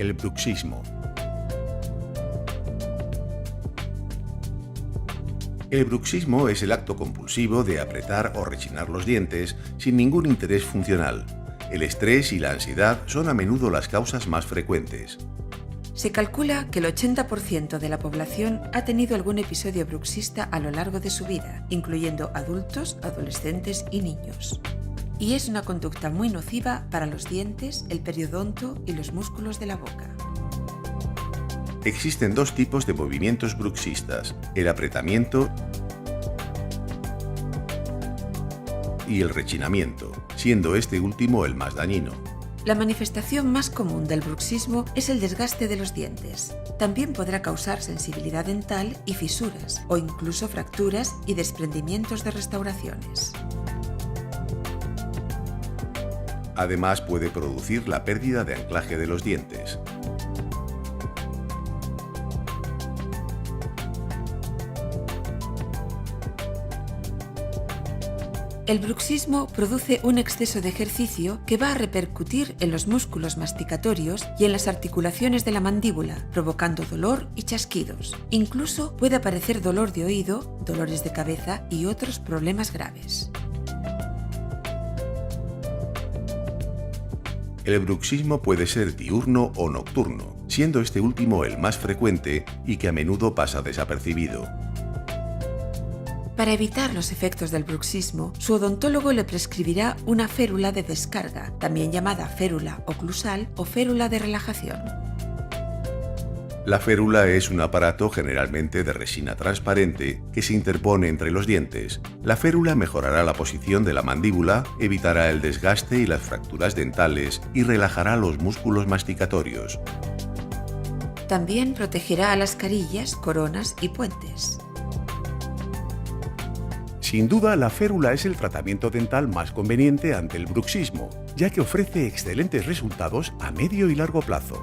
El bruxismo. El bruxismo es el acto compulsivo de apretar o rechinar los dientes sin ningún interés funcional. El estrés y la ansiedad son a menudo las causas más frecuentes. Se calcula que el 80% de la población ha tenido algún episodio bruxista a lo largo de su vida, incluyendo adultos, adolescentes y niños. Y es una conducta muy nociva para los dientes, el periodonto y los músculos de la boca. Existen dos tipos de movimientos bruxistas: el apretamiento y el rechinamiento, siendo este último el más dañino. La manifestación más común del bruxismo es el desgaste de los dientes. También podrá causar sensibilidad dental y fisuras, o incluso fracturas y desprendimientos de restauraciones. Además, puede producir la pérdida de anclaje de los dientes. El bruxismo produce un exceso de ejercicio que va a repercutir en los músculos masticatorios y en las articulaciones de la mandíbula, provocando dolor y chasquidos. Incluso puede aparecer dolor de oído, dolores de cabeza y otros problemas graves. El bruxismo puede ser diurno o nocturno, siendo este último el más frecuente y que a menudo pasa desapercibido. Para evitar los efectos del bruxismo, su odontólogo le prescribirá una férula de descarga, también llamada férula oclusal o férula de relajación. La férula es un aparato generalmente de resina transparente que se interpone entre los dientes. La férula mejorará la posición de la mandíbula, evitará el desgaste y las fracturas dentales y relajará los músculos masticatorios. También protegerá a las carillas, coronas y puentes. Sin duda, la férula es el tratamiento dental más conveniente ante el bruxismo, ya que ofrece excelentes resultados a medio y largo plazo.